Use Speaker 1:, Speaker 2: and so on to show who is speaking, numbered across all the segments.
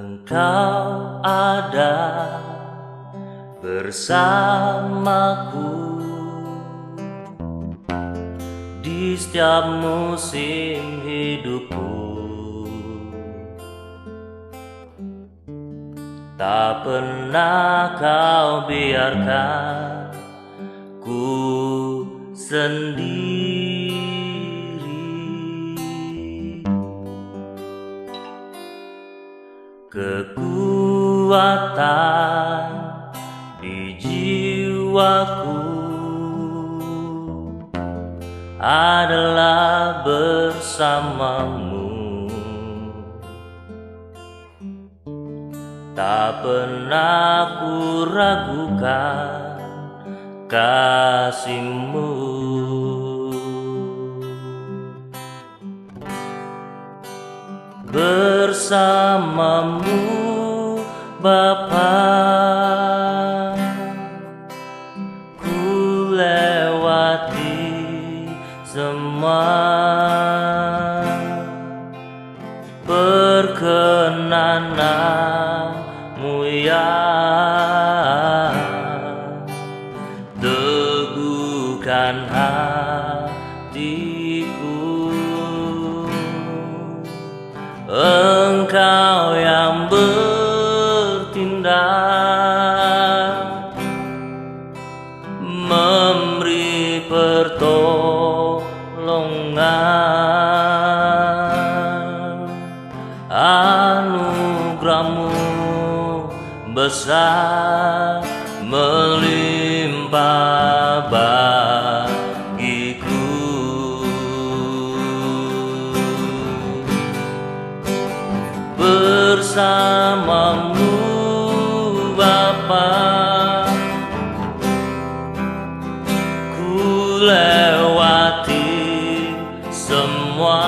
Speaker 1: Engkau ada bersamaku di setiap musim hidupku. Tak pernah kau biarkan ku sendiri. Kekuatan di jiwaku adalah bersamamu. Tak pernah ku ragukan kasih-Mu. Bersamamu Bapa, ku lewati semua. Perkenanan-Mu ya teguhkan hatiku. Engkau yang bertindak, memberi pertolongan. Anugerah-Mu besar melimpah bagiku. Bersama-Mu Bapa, ku lewati semua.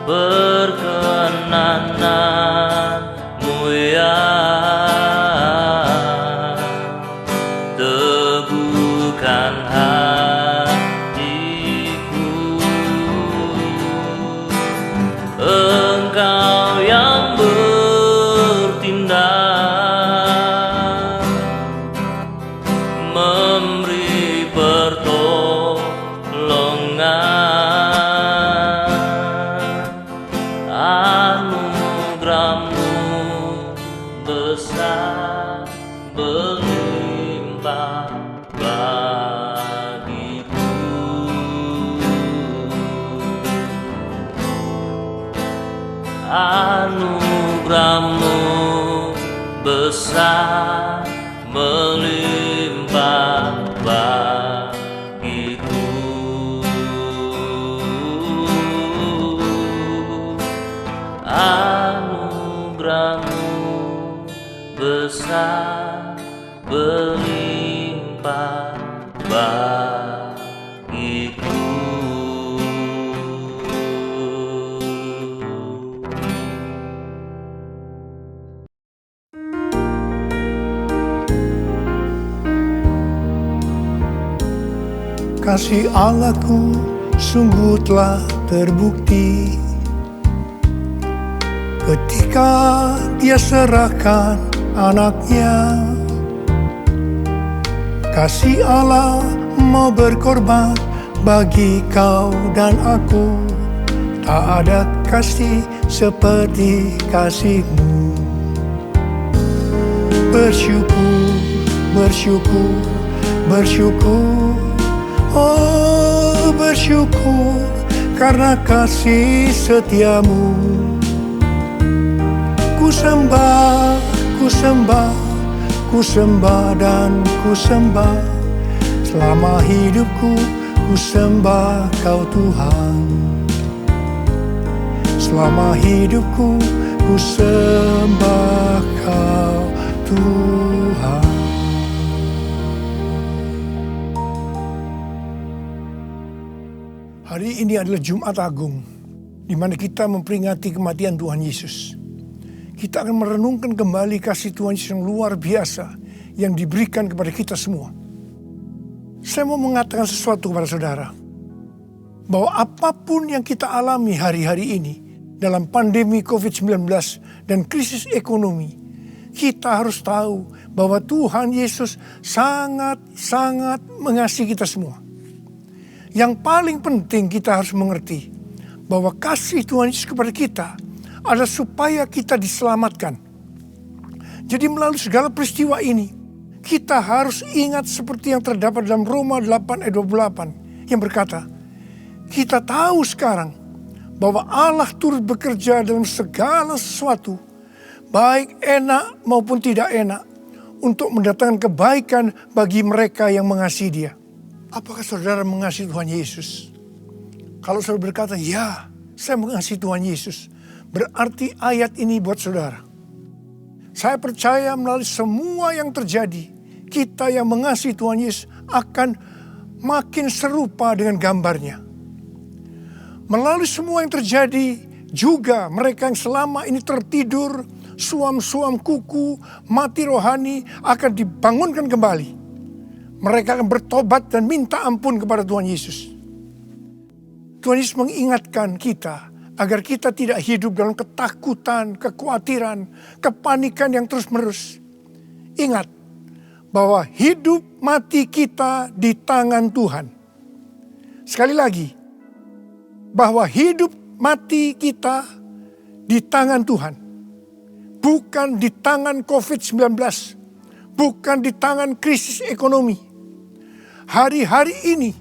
Speaker 1: Perkenanan-Mu ya teguhkan hatiku. Engkau yang bertindak, memberi pertolongan. Anugerah-Mu besar berlimpah bagiku. Anugerah-Mu besar melimpah bagiku. Anugerah-Mu besar berlimpah bagiku.
Speaker 2: Kasih Allahku sungguh telah terbukti ketika Dia serahkan anaknya. Kasih Allah mau berkorban bagi kau dan aku. Tak ada kasih seperti kasih-Mu. Bersyukur, bersyukur, bersyukur. Oh, bersyukur karena kasih setia-Mu. Ku sembah, ku sembah, ku sembah dan ku sembah. Selama hidupku ku sembah Kau Tuhan. Selama hidupku ku sembah Kau Tuhan. Hari ini adalah Jumat Agung, di mana kita memperingati kematian Tuhan Yesus. Kita akan merenungkan kembali kasih Tuhan Yesus yang luar biasa yang diberikan kepada kita semua. Saya mau mengatakan sesuatu kepada saudara, bahwa apapun yang kita alami hari-hari ini, dalam pandemi COVID-19 dan krisis ekonomi, kita harus tahu bahwa Tuhan Yesus sangat-sangat mengasihi kita semua. Yang paling penting kita harus mengerti bahwa kasih Tuhan Yesus kepada kita adalah supaya kita diselamatkan. Jadi melalui segala peristiwa ini, kita harus ingat seperti yang terdapat dalam Roma 8 ayat 28 yang berkata, kita tahu sekarang bahwa Allah turut bekerja dalam segala sesuatu, baik enak maupun tidak enak, untuk mendatangkan kebaikan bagi mereka yang mengasihi Dia. Apakah saudara mengasihi Tuhan Yesus? Kalau saudara berkata, ya, saya mengasihi Tuhan Yesus, berarti ayat ini buat saudara. Saya percaya melalui semua yang terjadi, kita yang mengasihi Tuhan Yesus akan makin serupa dengan gambarnya. Melalui semua yang terjadi, juga mereka yang selama ini tertidur, suam-suam kuku, mati rohani akan dibangunkan kembali. Mereka akan bertobat dan minta ampun kepada Tuhan Yesus. Tuhan Yesus mengingatkan kita agar kita tidak hidup dalam ketakutan, kekhawatiran, kepanikan yang terus-menerus. Ingat bahwa hidup mati kita di tangan Tuhan. Sekali lagi, bahwa hidup mati kita di tangan Tuhan. Bukan di tangan COVID-19. Bukan di tangan krisis ekonomi. Hari-hari ini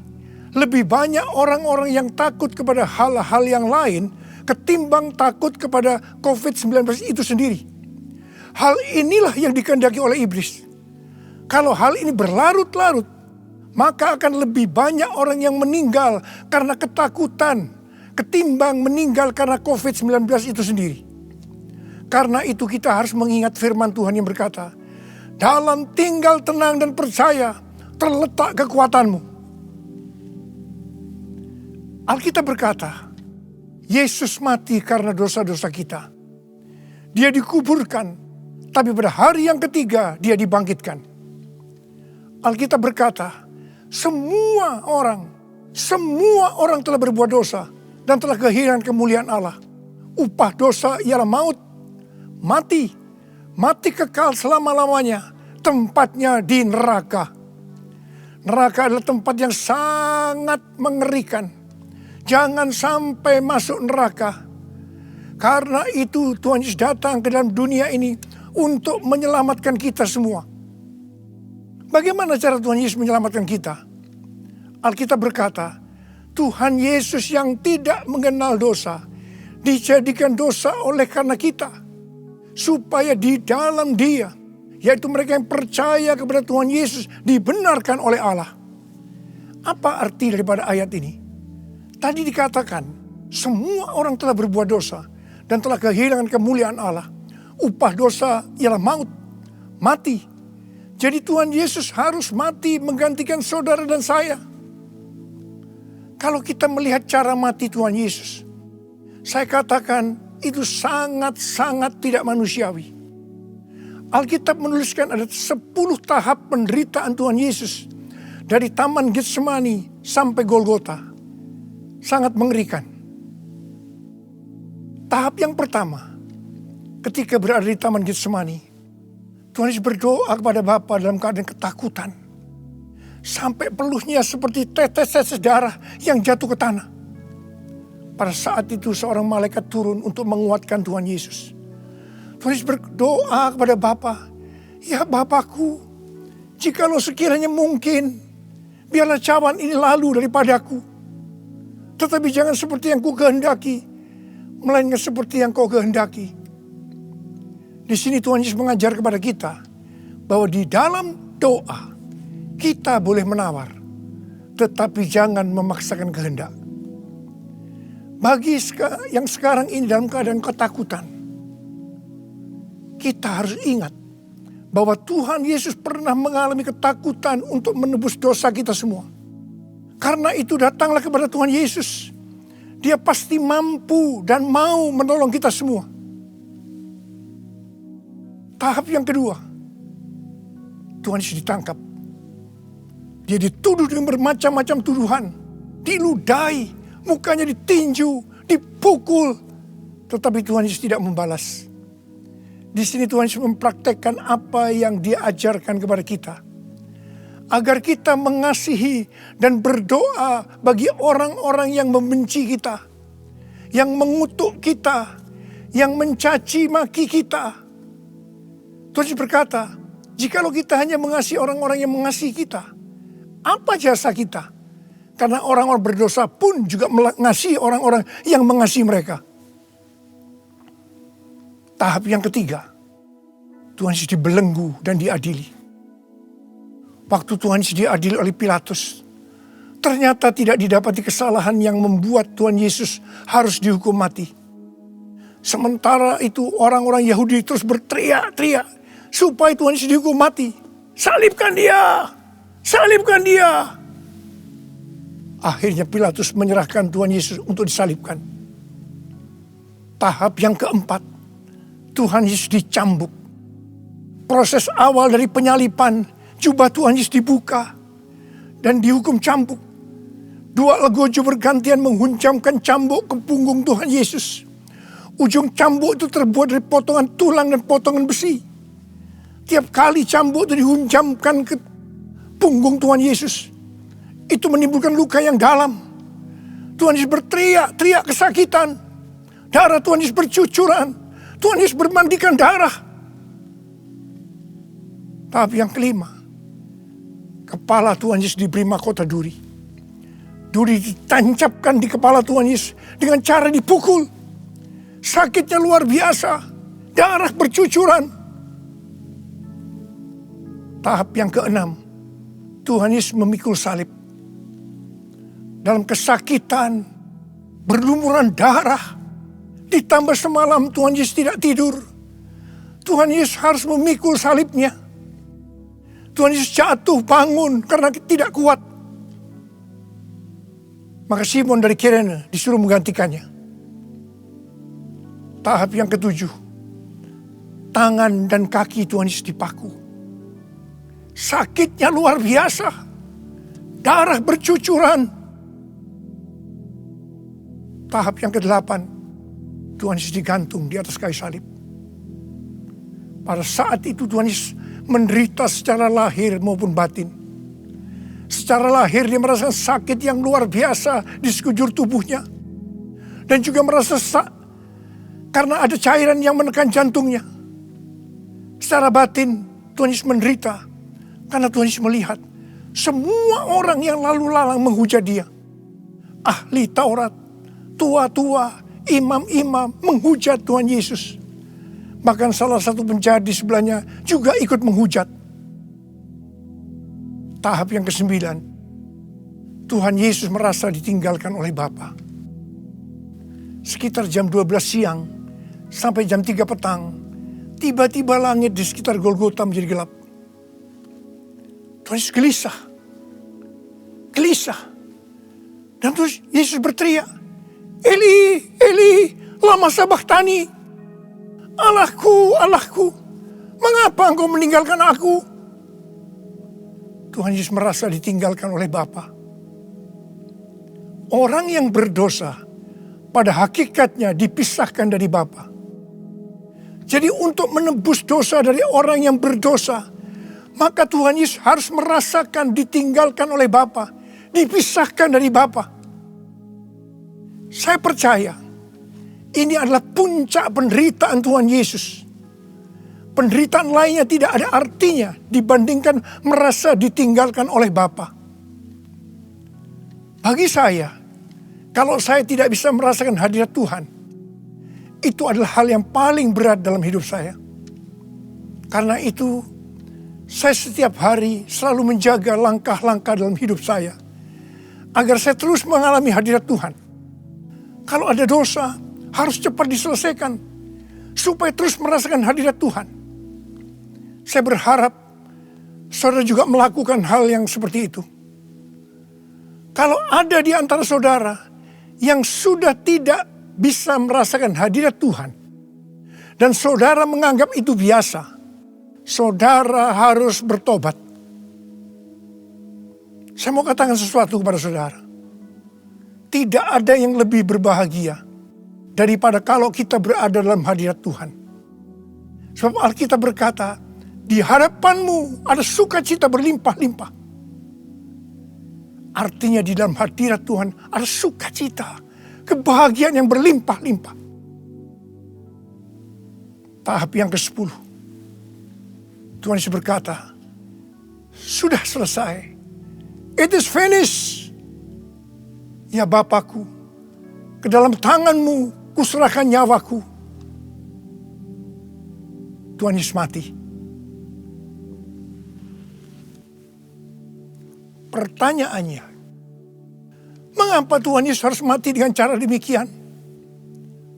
Speaker 2: lebih banyak orang-orang yang takut kepada hal-hal yang lain ketimbang takut kepada COVID-19 itu sendiri. Hal inilah yang dikehendaki oleh iblis. Kalau hal ini berlarut-larut, maka akan lebih banyak orang yang meninggal karena ketakutan ketimbang meninggal karena COVID-19 itu sendiri. Karena itu kita harus mengingat firman Tuhan yang berkata, dalam tinggal tenang dan percaya terletak kekuatanmu. Alkitab berkata, Yesus mati karena dosa-dosa kita. Dia dikuburkan, tapi pada hari yang ketiga dia dibangkitkan. Alkitab berkata, semua orang telah berbuat dosa dan telah kehilangan kemuliaan Allah. Upah dosa ialah maut, mati kekal selama-lamanya, tempatnya di neraka. Neraka adalah tempat yang sangat mengerikan. Jangan sampai masuk neraka. Karena itu Tuhan Yesus datang ke dalam dunia ini untuk menyelamatkan kita semua. Bagaimana cara Tuhan Yesus menyelamatkan kita? Alkitab berkata, Tuhan Yesus yang tidak mengenal dosa, dijadikan dosa oleh karena kita. Supaya di dalam Dia, yaitu mereka yang percaya kepada Tuhan Yesus, dibenarkan oleh Allah. Apa arti daripada ayat ini? Tadi dikatakan, semua orang telah berbuat dosa dan telah kehilangan kemuliaan Allah. Upah dosa ialah maut, mati. Jadi Tuhan Yesus harus mati menggantikan saudara dan saya. Kalau kita melihat cara mati Tuhan Yesus, saya katakan itu sangat-sangat tidak manusiawi. Alkitab menuliskan ada 10 tahap penderitaan Tuhan Yesus. Dari Taman Getsemani sampai Golgota. Sangat mengerikan. Tahap yang pertama, ketika berada di Taman Getsemani, Tuhan Yesus berdoa kepada Bapa dalam keadaan ketakutan. Sampai peluhnya seperti tetes-tetes darah yang jatuh ke tanah. Pada saat itu seorang malaikat turun untuk menguatkan Tuhan Yesus. Tuhan Yesus berdoa kepada Bapa, ya Bapakku, jikalau sekiranya mungkin, biarlah cawan ini lalu daripadaku. Tetapi jangan seperti yang ku kehendaki, melainkan seperti yang kau kehendaki. Di sini Tuhan Yesus mengajar kepada kita bahwa di dalam doa kita boleh menawar, tetapi jangan memaksakan kehendak. Bagi yang sekarang ini dalam keadaan ketakutan, kita harus ingat bahwa Tuhan Yesus pernah mengalami ketakutan untuk menebus dosa kita semua. Karena itu datanglah kepada Tuhan Yesus. Dia pasti mampu dan mau menolong kita semua. Tahap yang kedua, Tuhan Yesus ditangkap. Dia dituduh dengan bermacam-macam tuduhan. Diludahi, mukanya ditinju, dipukul. Tetapi Tuhan Yesus tidak membalas. Di sini Tuhan Yesus mempraktekkan apa yang Dia ajarkan kepada kita. Agar kita mengasihi dan berdoa bagi orang-orang yang membenci kita. Yang mengutuk kita. Yang mencaci maki kita. Tuhan Yesus berkata, jikalau kita hanya mengasihi orang-orang yang mengasihi kita, apa jasa kita? Karena orang-orang berdosa pun juga mengasihi orang-orang yang mengasihi mereka. Tahap yang ketiga, Tuhan Yesus dibelenggu dan diadili. Waktu Tuhan Yesus diadili oleh Pilatus, ternyata tidak didapati kesalahan yang membuat Tuhan Yesus harus dihukum mati. Sementara itu orang-orang Yahudi terus berteriak-teriak supaya Tuhan Yesus dihukum mati. Salibkan dia! Salibkan dia! Akhirnya Pilatus menyerahkan Tuhan Yesus untuk disalibkan. Tahap yang keempat, Tuhan Yesus dicambuk. Proses awal dari penyalipan, jubah Tuhan Yesus dibuka dan dihukum cambuk. Dua legojo bergantian menghunjamkan cambuk ke punggung Tuhan Yesus. Ujung cambuk itu terbuat dari potongan tulang dan potongan besi. Tiap kali cambuk itu dihunjamkan ke punggung Tuhan Yesus, itu menimbulkan luka yang dalam. Tuhan Yesus berteriak-teriak kesakitan. Darah Tuhan Yesus bercucuran. Tuhan Yesus bermandikan darah. Tahap yang kelima, kepala Tuhan Yesus diberi mahkota duri. Duri ditancapkan di kepala Tuhan Yesus dengan cara dipukul. Sakitnya luar biasa. Darah bercucuran. Tahap yang keenam, Tuhan Yesus memikul salib. Dalam kesakitan, berlumuran darah, ditambah semalam Tuhan Yesus tidak tidur. Tuhan Yesus harus memikul salibnya. Tuhan Yesus jatuh bangun karena tidak kuat. Maka Simon dari Kirene disuruh menggantikannya. Tahap yang ketujuh, tangan dan kaki Tuhan Yesus dipaku. Sakitnya luar biasa. Darah bercucuran. Tahap yang ke-8, Tuhan Yesus digantung di atas kayu salib. Pada saat itu Tuhan Yesus menderita secara lahir maupun batin. Secara lahir dia merasakan sakit yang luar biasa di sekujur tubuhnya. Dan juga merasa karena ada cairan yang menekan jantungnya. Secara batin Tuhan Yesus menderita karena Tuhan Yesus melihat semua orang yang lalu lalang menghujat dia. Ahli Taurat, tua-tua, imam-imam menghujat Tuhan Yesus. Bahkan salah satu penjahat di sebelahnya juga ikut menghujat. Tahap yang ke-9, Tuhan Yesus merasa ditinggalkan oleh Bapa. Sekitar jam 12 siang sampai jam 3 petang, tiba-tiba langit di sekitar Golgota menjadi gelap. Tuhan Yesus gelisah. Dan terus Yesus berteriak, Eli, Eli, lama sabachthani. Allahku, Allahku, mengapa engkau meninggalkan aku? Tuhan Yesus merasa ditinggalkan oleh Bapa. Orang yang berdosa pada hakikatnya dipisahkan dari Bapa. Jadi untuk menebus dosa dari orang yang berdosa, maka Tuhan Yesus harus merasakan ditinggalkan oleh Bapa, dipisahkan dari Bapa. Saya percaya ini adalah puncak penderitaan Tuhan Yesus. Penderitaan lainnya tidak ada artinya dibandingkan merasa ditinggalkan oleh Bapa. Bagi saya, kalau saya tidak bisa merasakan hadirat Tuhan, itu adalah hal yang paling berat dalam hidup saya. Karena itu, saya setiap hari selalu menjaga langkah-langkah dalam hidup saya, agar saya terus mengalami hadirat Tuhan. Kalau ada dosa, harus cepat diselesaikan, supaya terus merasakan hadirat Tuhan. Saya berharap saudara juga melakukan hal yang seperti itu. Kalau ada di antara saudara yang sudah tidak bisa merasakan hadirat Tuhan, dan saudara menganggap itu biasa, saudara harus bertobat. Saya mau katakan sesuatu kepada saudara. Tidak ada yang lebih berbahagia daripada kalau kita berada dalam hadirat Tuhan. Sebab Alkitab berkata, di hadapanmu ada sukacita berlimpah-limpah. Artinya di dalam hadirat Tuhan ada sukacita, kebahagiaan yang berlimpah-limpah. Tahap yang ke-10. Tuhan Yesus berkata, sudah selesai. It is finished. Ya Bapakku, ke dalam tanganmu kuserahkan nyawaku. Tuhan Yesus mati. Pertanyaannya, mengapa Tuhan Yesus harus mati dengan cara demikian?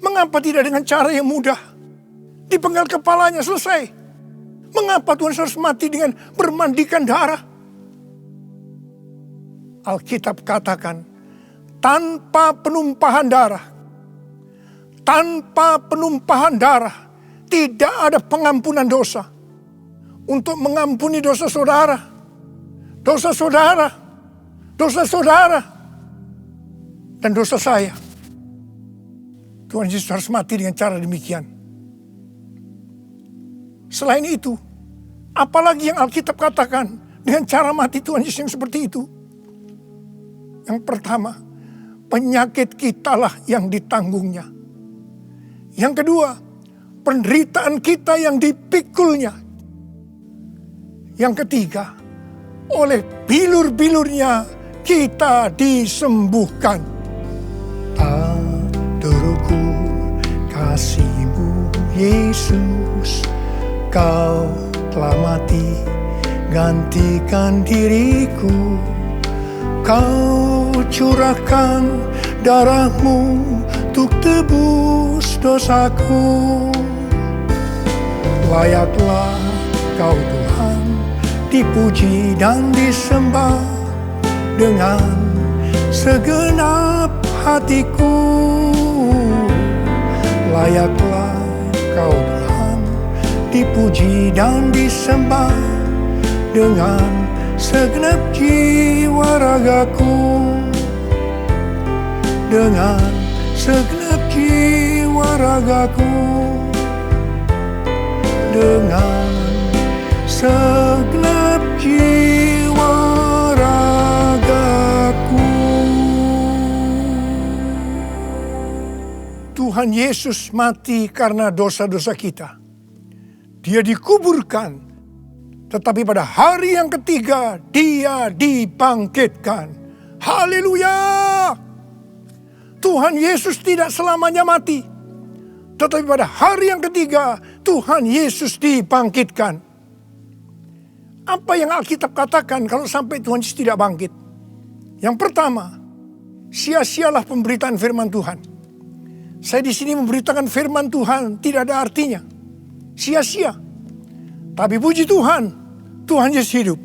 Speaker 2: Mengapa tidak dengan cara yang mudah? Dipenggal kepalanya, selesai. Mengapa Tuhan Yesus harus mati dengan bermandikan darah? Alkitab katakan, tanpa penumpahan darah, tidak ada pengampunan dosa. Untuk mengampuni dosa saudara, dan dosa saya, Tuhan Yesus harus mati dengan cara demikian. Selain itu, apalagi yang Alkitab katakan dengan cara mati Tuhan Yesus yang seperti itu? Yang pertama, penyakit kitalah yang ditanggungnya. Yang kedua, penderitaan kita yang dipikulnya. Yang ketiga, oleh bilur-bilurnya kita disembuhkan. Tak terukur kasih-Mu Yesus, Kau telah mati gantikan diriku. Kau curahkan darah-Mu untuk tebus dosaku. Layaklah Kau Tuhan dipuji dan disembah dengan segenap hatiku. Layaklah Kau Tuhan dipuji dan disembah dengan segenap jiwa ragaku. Dengan segenap jiwa ragaku. Dengan segenap jiwa ragaku. Tuhan Yesus mati karena dosa-dosa kita. Dia dikuburkan, tetapi pada hari yang ketiga Dia dibangkitkan. Haleluya! Tuhan Yesus tidak selamanya mati, tetapi pada hari yang ketiga Tuhan Yesus dibangkitkan. Apa yang Alkitab katakan kalau sampai Tuhan Yesus tidak bangkit? Yang pertama, sia-sialah pemberitaan firman Tuhan. Saya di sini memberitakan firman Tuhan tidak ada artinya. Sia-sia. Tapi puji Tuhan, Tuhan Yesus hidup.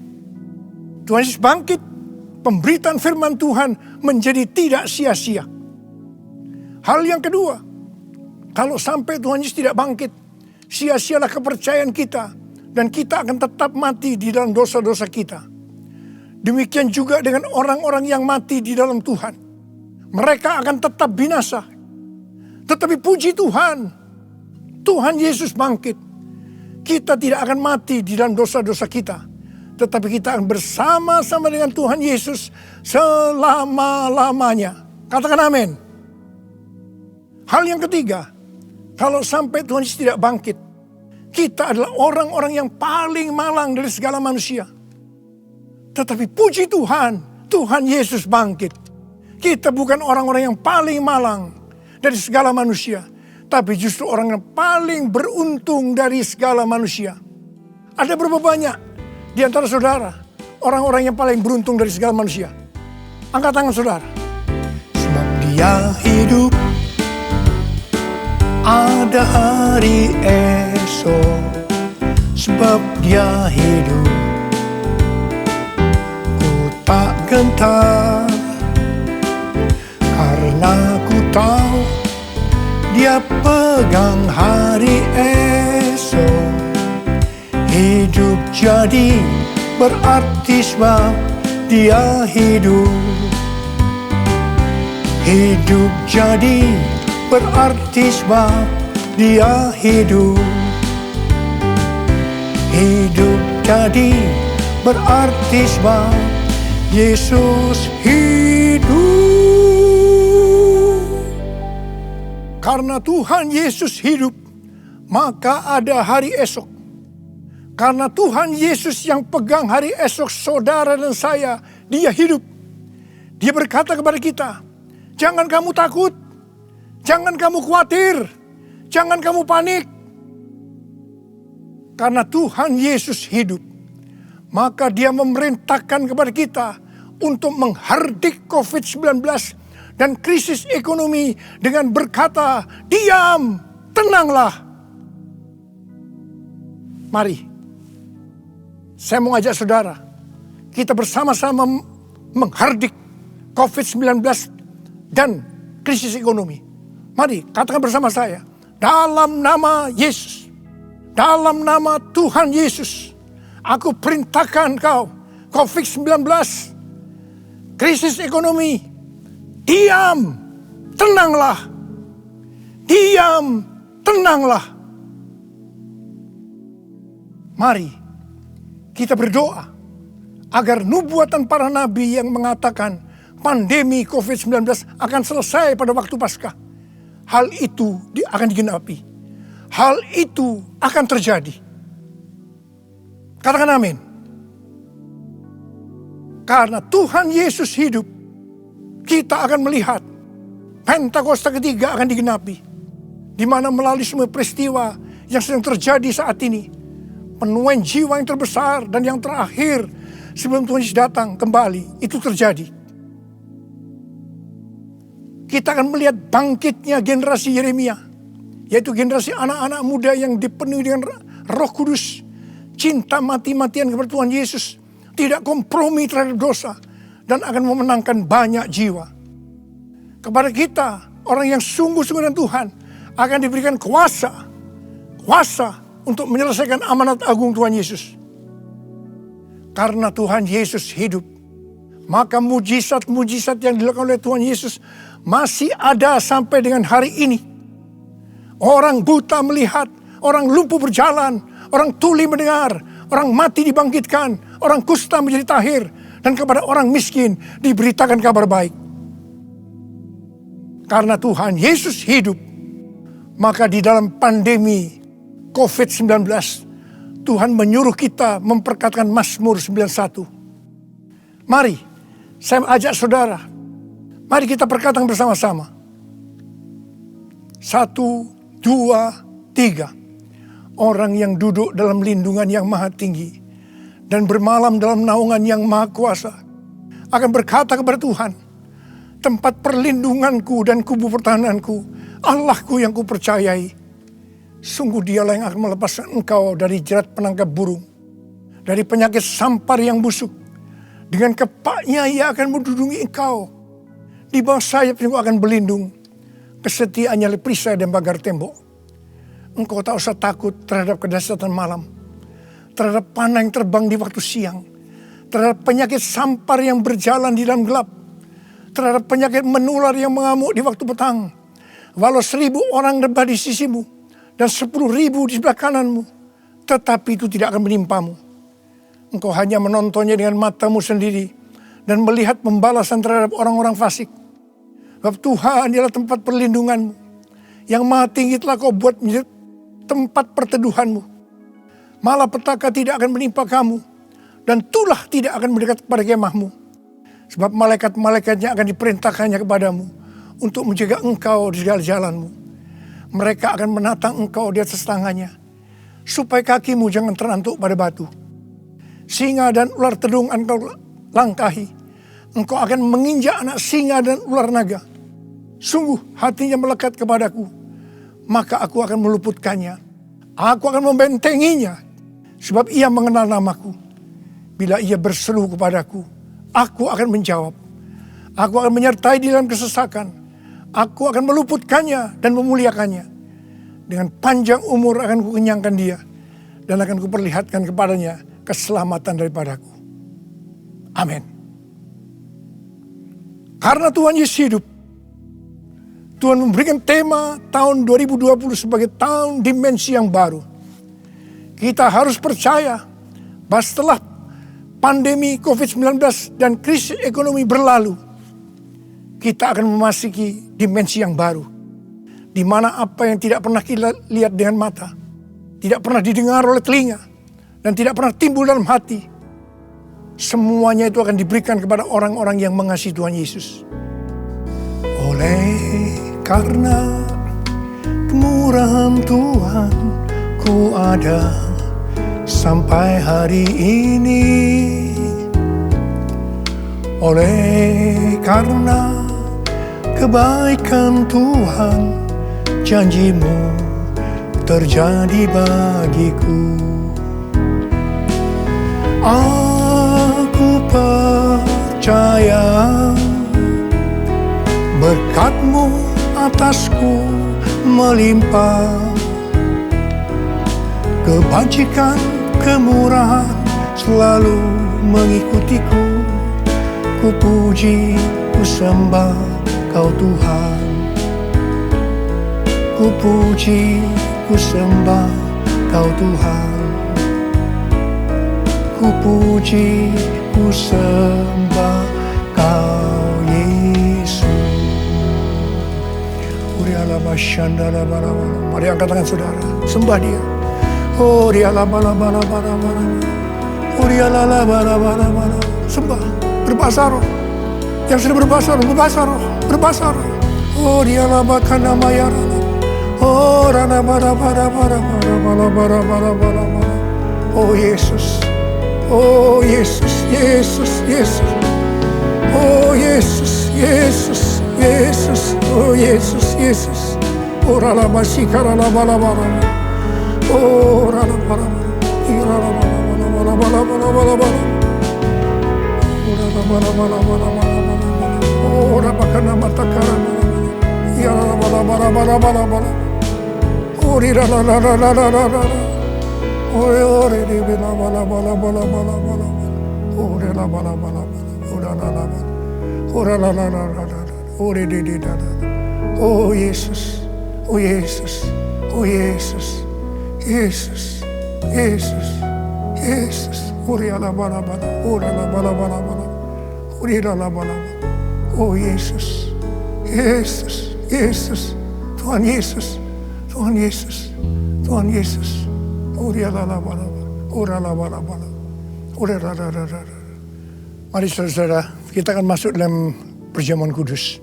Speaker 2: Tuhan Yesus bangkit, pemberitaan firman Tuhan menjadi tidak sia-sia. Hal yang kedua, kalau sampai Tuhan Yesus tidak bangkit, sia-sialah kepercayaan kita. Dan kita akan tetap mati di dalam dosa-dosa kita. Demikian juga dengan orang-orang yang mati di dalam Tuhan. Mereka akan tetap binasa. Tetapi puji Tuhan, Tuhan Yesus bangkit. Kita tidak akan mati di dalam dosa-dosa kita. Tetapi kita akan bersama-sama dengan Tuhan Yesus selama-lamanya. Katakan amin. Hal yang ketiga, kalau sampai Tuhan Yesus tidak bangkit, kita adalah orang-orang yang paling malang dari segala manusia. Tetapi puji Tuhan, Tuhan Yesus bangkit. Kita bukan orang-orang yang paling malang dari segala manusia, tapi justru orang yang paling beruntung dari segala manusia. Ada berapa banyak di antara saudara orang-orang yang paling beruntung dari segala manusia? Angkat tangan saudara. Sebab Dia hidup, ada hari esok. Sebab Dia hidup, ku tak gentar. Karena ku tahu Dia pegang hari esok. Hidup jadi berarti sebab Dia hidup. Hidup jadi berarti sebab dia hidup. Hidup jadi berarti sebab Yesus hidup. Karena Tuhan Yesus hidup, maka ada hari esok. Karena Tuhan Yesus yang pegang hari esok saudara dan saya, dia hidup. Dia berkata kepada kita, jangan kamu takut, jangan kamu khawatir, jangan kamu panik. Karena Tuhan Yesus hidup, maka dia memerintahkan kepada kita untuk menghardik COVID-19 dan krisis ekonomi dengan berkata, diam, tenanglah. Mari, saya mau ajak saudara, kita bersama-sama menghardik COVID-19 dan krisis ekonomi. Mari katakan bersama saya, dalam nama Yesus, dalam nama Tuhan Yesus, aku perintahkan kau, COVID-19, krisis ekonomi, diam, tenanglah. Diam, tenanglah. Mari kita berdoa agar nubuatan para nabi yang mengatakan pandemi COVID-19 akan selesai pada waktu Paskah. Hal itu akan digenapi. Hal itu akan terjadi. Katakan amin. Karena Tuhan Yesus hidup, kita akan melihat Pentakosta ketiga akan digenapi. Di mana melalui semua peristiwa yang sedang terjadi saat ini, penuaian jiwa yang terbesar dan yang terakhir sebelum Tuhan Yesus datang kembali, itu terjadi. Kita akan melihat bangkitnya generasi Yeremia, yaitu generasi anak-anak muda yang dipenuhi dengan Roh Kudus, cinta mati-matian kepada Tuhan Yesus, tidak kompromi terhadap dosa, dan akan memenangkan banyak jiwa. Kepada kita, orang yang sungguh-sungguh dengan Tuhan, akan diberikan kuasa untuk menyelesaikan amanat agung Tuhan Yesus. Karena Tuhan Yesus hidup, maka mujizat-mujizat yang dilakukan oleh Tuhan Yesus masih ada sampai dengan hari ini. Orang buta melihat, orang lumpuh berjalan, orang tuli mendengar, orang mati dibangkitkan, orang kusta menjadi tahir, dan kepada orang miskin diberitakan kabar baik. Karena Tuhan Yesus hidup, maka di dalam pandemi COVID-19, Tuhan menyuruh kita memperkatakan Mazmur 91. Mari, saya ajak saudara, mari kita perkatakan bersama-sama. 1, 2, 3. Orang yang duduk dalam lindungan yang maha tinggi dan bermalam dalam naungan yang maha kuasa akan berkata kepada Tuhan, tempat perlindunganku dan kubu pertahananku, Allahku yang kupercayai. Sungguh dialah yang akan melepaskan engkau dari jerat penangkap burung, dari penyakit sampar yang busuk. Dengan kepaknya ia akan mendudungi engkau. Di bawah sayapnya engkau akan berlindung. Kesetiaannya perisai dan pagar tembok. Engkau tak usah takut terhadap kedahsyatan malam, terhadap panah yang terbang di waktu siang, terhadap penyakit sampar yang berjalan di dalam gelap, terhadap penyakit menular yang mengamuk di waktu petang. Walau 1000 orang rebah di sisimu dan 10.000 di sebelah kananmu, tetapi itu tidak akan menimpamu. Engkau hanya menontonnya dengan matamu sendiri dan melihat pembalasan terhadap orang-orang fasik. Sebab Tuhan adalah tempat perlindunganmu. Yang maha tinggi telah kau buat menjadi tempat perteduhanmu. Malapetaka tidak akan menimpa kamu, dan tulah tidak akan mendekat kepada kemahmu. Sebab malaikat-malaikatnya akan diperintahkannya kepadamu untuk menjaga engkau di segala jalanmu. Mereka akan menatang engkau di atas tangannya, supaya kakimu jangan terantuk pada batu. Singa dan ular tedung engkau langkahi. Engkau akan menginjak anak singa dan ular naga. Sungguh hatinya melekat kepadaku, maka aku akan meluputkannya. Aku akan membentenginya, sebab ia mengenal namaku. Bila ia berseru kepadaku, aku akan menjawab. Aku akan menyertai di dalam kesesakan. Aku akan meluputkannya dan memuliakannya. Dengan panjang umur akan kukenyangkan dia, dan akan kuperlihatkan kepadanya keselamatan daripadaku. Amin. Karena Tuhan Yesus hidup, Tuhan memberikan tema tahun 2020 sebagai tahun dimensi yang baru. Kita harus percaya bahwa setelah pandemi COVID-19 dan krisis ekonomi berlalu, kita akan memasuki dimensi yang baru. Di mana apa yang tidak pernah kita lihat dengan mata, tidak pernah didengar oleh telinga, dan tidak pernah timbul dalam hati, semuanya itu akan diberikan kepada orang-orang yang mengasihi Tuhan Yesus. Oleh karena kemurahan Tuhan, ku ada sampai hari ini. Oleh karena kebaikan Tuhan, janji-Mu terjadi bagiku. Aku percaya berkat-Mu atasku melimpah. Kebajikan, kemurahan selalu mengikutiku. Ku puji, ku sembah Kau Tuhan. Ku puji, ku sembah Kau Tuhan. Ku puji, ku sembah Kau Yesus. Mari angkat tangan saudara, sembah Dia. Sembah, berbahasa roh. Yang sudah berbahasa roh, berbahasa roh. Oh Dia labakan nama ya. Oh rana bara. Oh Yesus. Oh Yesus, Yesus, Yesus. Oh Yesus, Yesus, Yesus. Oh Yesus, Yesus. Oh rana masikara bara. Oh rana bara. Oh rabakana matakara. Ya bara. Oh rira. Ore di bala. Ore la bala. Ora la. Ore di. Oh Yesus. Oh Yesus. Oh Yesus. Yesus. Yesus. Yesus. Ore la bala. Ora la bala. Ore la bala. Oh Yesus. Yesus. Yesus. Tuhan Yesus. Tuhan Yesus. Tuhan Yesus. Mari saudara, kita akan masuk dalam perjamuan kudus.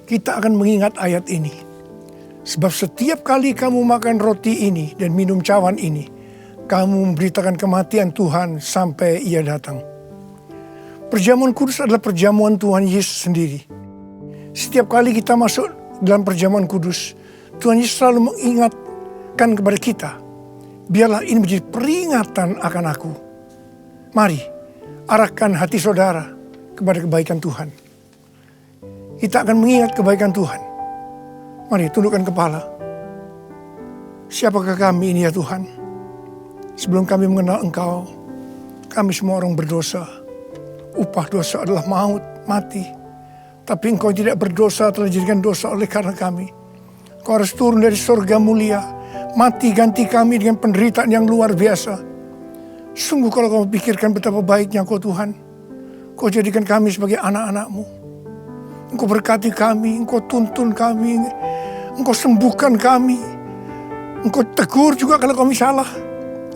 Speaker 2: Kita akan mengingat ayat ini. Sebab setiap kali kamu makan roti ini dan minum cawan ini, kamu memberitakan kematian Tuhan sampai Ia datang. Perjamuan kudus adalah perjamuan Tuhan Yesus sendiri. Setiap kali kita masuk dalam perjamuan kudus, Tuhan Yesus selalu mengingatkan kepada kita, biarlah ini menjadi peringatan akan aku. Mari, arahkan hati saudara kepada kebaikan Tuhan. Kita akan mengingat kebaikan Tuhan. Mari, tundukkan kepala. Siapakah kami ini ya Tuhan? Sebelum kami mengenal Engkau, kami semua orang berdosa. Upah dosa adalah maut, mati. Tapi Engkau tidak berdosa, telah dijadikan dosa oleh karena kami. Engkau harus turun dari surga mulia, mati ganti kami dengan penderitaan yang luar biasa. Sungguh kalau kau pikirkan betapa baiknya Kau Tuhan, Kau jadikan kami sebagai anak-anak-Mu. Engkau berkati kami, Engkau tuntun kami, Engkau sembuhkan kami. Engkau tegur juga kalau kami salah.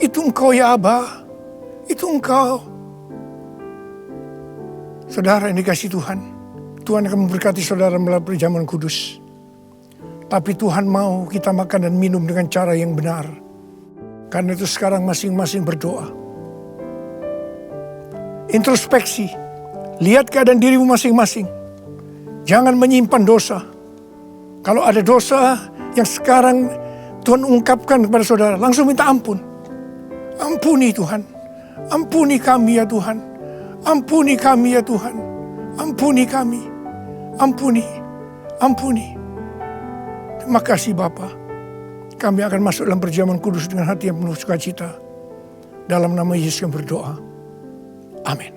Speaker 2: Itu Engkau ya Aba, itu Engkau. Saudara yang dikasihi Tuhan, Tuhan akan memberkati saudara melalui perjamuan kudus. Tapi Tuhan mau kita makan dan minum dengan cara yang benar. Karena itu sekarang masing-masing berdoa. Introspeksi. Lihat keadaan dirimu masing-masing. Jangan menyimpan dosa. Kalau ada dosa yang sekarang Tuhan ungkapkan kepada saudara, langsung minta ampun. Ampuni Tuhan. Ampuni kami ya Tuhan. Ampuni kami ya Tuhan. Ampuni kami. Ampuni. Ampuni. Terima kasih Bapa. Kami akan masuk dalam perjamuan kudus dengan hati yang penuh sukacita. Dalam nama Yesus yang berdoa. Amin.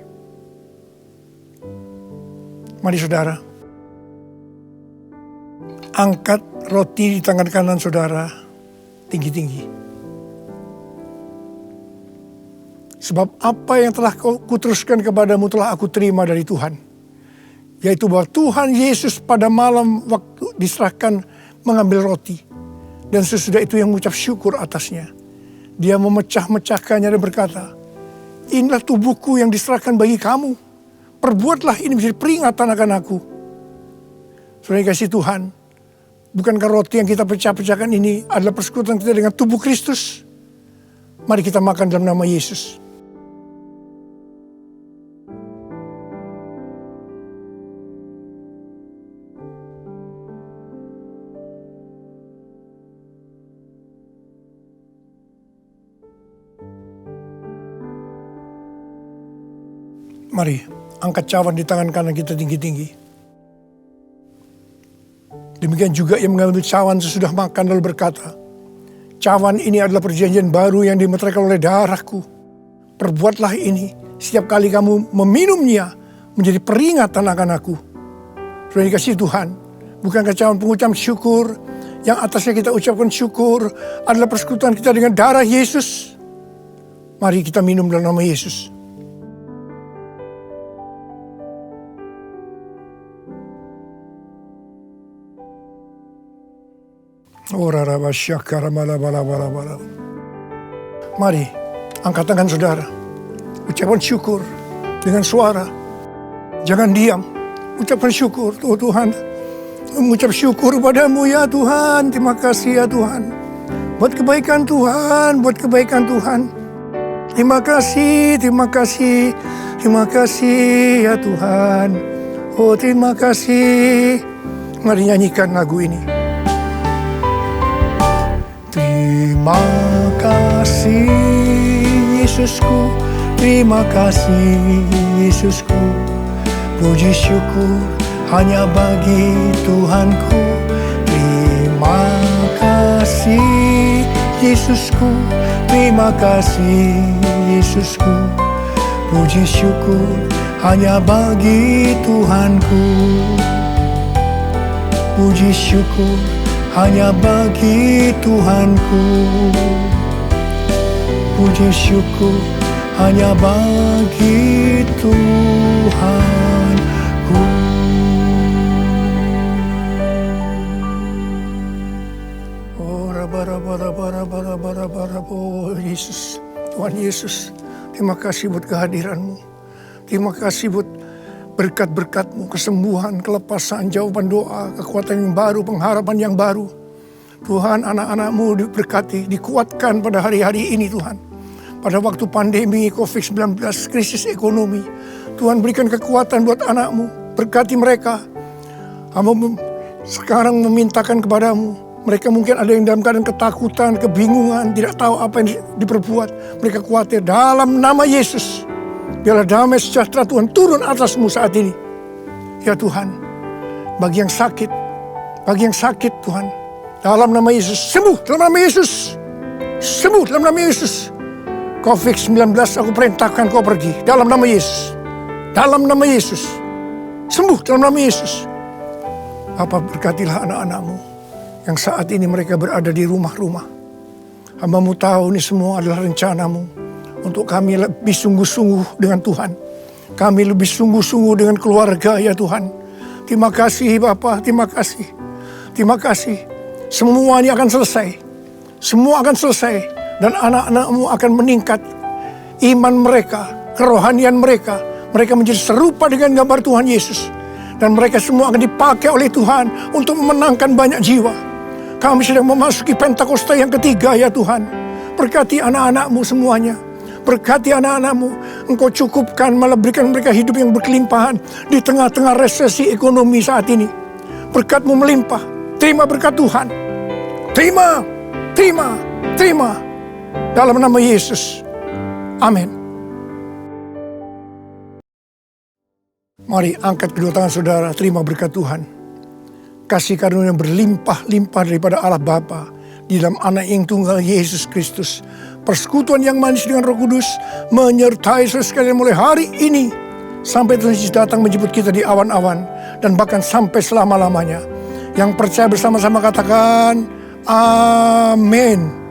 Speaker 2: Mari saudara. angkat roti di tangan kanan saudara tinggi-tinggi. Sebab apa yang telah kuteruskan kepadamu telah aku terima dari Tuhan. Yaitu bahwa Tuhan Yesus pada malam waktu diserahkan mengambil roti. Dan sesudah itu yang mengucap syukur atasnya. Dia memecah-mecahkannya dan berkata, inilah tubuhku yang diserahkan bagi kamu. Perbuatlah ini menjadi peringatan akan aku. Saudara yang kasih Tuhan, bukankah roti yang kita pecah-pecahkan ini adalah persekutuan kita dengan tubuh Kristus? Mari kita makan dalam nama Yesus. Mari, angkat cawan di tangan kanan kita tinggi-tinggi. Demikian juga ia mengambil cawan sesudah makan lalu berkata, cawan ini adalah perjanjian baru yang dimeteraikan oleh darahku. Perbuatlah ini setiap kali kamu meminumnya menjadi peringatan akan aku. Sudah dikasih Tuhan, bukankah cawan pengucap syukur yang atasnya kita ucapkan syukur adalah persekutuan kita dengan darah Yesus? Mari kita minum dalam nama Yesus. Mari, angkat tangan saudara. Ucapkan syukur dengan suara. Jangan diam. Ucapkan syukur. Oh Tuhan, mengucap syukur padamu ya Tuhan. Terima kasih ya Tuhan. Buat kebaikan Tuhan, buat kebaikan Tuhan. Terima kasih, terima kasih. Terima kasih ya Tuhan. Oh terima kasih. Mari nyanyikan lagu ini. Terima kasih Yesusku, terima kasih Yesusku. Puji syukur hanya bagi Tuhanku. Terima kasih Yesusku, terima kasih Yesusku. Puji syukur hanya bagi Tuhanku. Puji syukur hanya bagi Tuhanku. Puji syukur hanya bagi Tuhanku. Oh, oh Yesus, Tuhan Yesus, terima kasih buat kehadiran-Mu. Terima kasih buat berkat-berkat-Mu, kesembuhan, kelepasan, jawaban doa, kekuatan yang baru, pengharapan yang baru. Tuhan, anak-anak-Mu diberkati, dikuatkan pada hari-hari ini Tuhan. Pada waktu pandemi COVID-19, krisis ekonomi, Tuhan berikan kekuatan buat anak-Mu, berkati mereka. Hamba sekarang memintakan kepadamu, mereka mungkin ada yang dalam keadaan ketakutan, kebingungan, tidak tahu apa yang diperbuat. Mereka khawatir, dalam nama Yesus. Biarlah damai sejahtera Tuhan turun atasmu saat ini. Ya Tuhan, bagi yang sakit Tuhan, dalam nama Yesus, sembuh dalam nama Yesus. Sembuh dalam nama Yesus. COVID-19 aku perintahkan kau pergi, dalam nama Yesus. Dalam nama Yesus. Sembuh dalam nama Yesus. Bapa, berkatilah anak-anak-Mu yang saat ini mereka berada di rumah-rumah. Hamba-Mu tahu ini semua adalah rencana-Mu. Untuk kami lebih sungguh-sungguh dengan Tuhan. Kami lebih sungguh-sungguh dengan keluarga ya Tuhan. Terima kasih Bapa, terima kasih. Terima kasih. Semua ini akan selesai. Semua akan selesai. Dan anak-anak-Mu akan meningkat. Iman mereka, kerohanian mereka. Mereka menjadi serupa dengan gambar Tuhan Yesus. Dan mereka semua akan dipakai oleh Tuhan untuk memenangkan banyak jiwa. Kami sedang memasuki Pentakosta yang ketiga ya Tuhan. Berkati anak-anak-Mu semuanya. Berkati anak-anak-Mu, Engkau cukupkan, malah berikan mereka hidup yang berkelimpahan di tengah-tengah resesi ekonomi saat ini. Berkat-Mu melimpah, terima berkat Tuhan. Terima, terima, terima. Dalam nama Yesus. Amin. Mari angkat kedua tangan saudara, terima berkat Tuhan. Kasih karunia yang berlimpah-limpah daripada Allah Bapa di dalam anak yang tunggal Yesus Kristus. Persekutuan yang manis dengan Roh Kudus menyertai saudara sekalian mulai hari ini sampai Tuhan Yesus datang menjemput kita di awan-awan dan bahkan sampai selama-lamanya. Yang percaya bersama-sama katakan, amin.